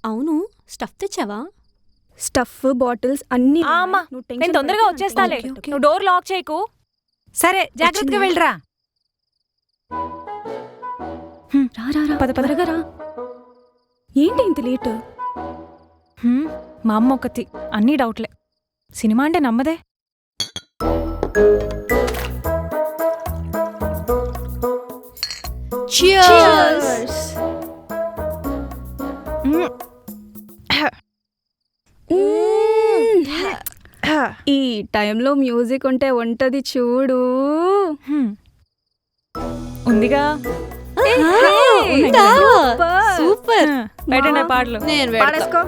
అవును, స్టఫ్ తెచ్చావా? Stuff bottles అన్ని అమ్మా నేను తొందరగా వచ్చేస్తాలే. నువ్వు డోర్ లాక్ చేయకు. సరే జాగ్రత్తగా వెళ్ళరా. పద పదగా రా. ఏంటి ఇంత లేట్? మా అమ్మ ఒకటి అన్నీ డౌట్లే. సినిమా అంటే నమ్మదే. Cheers! ఈ టైంలో మ్యూజిక్ ఉంటే ఉంటది చూడు. ఉందిగా. సూపర్. పెట్టండి పాటలు. నేను పాడేసుకో.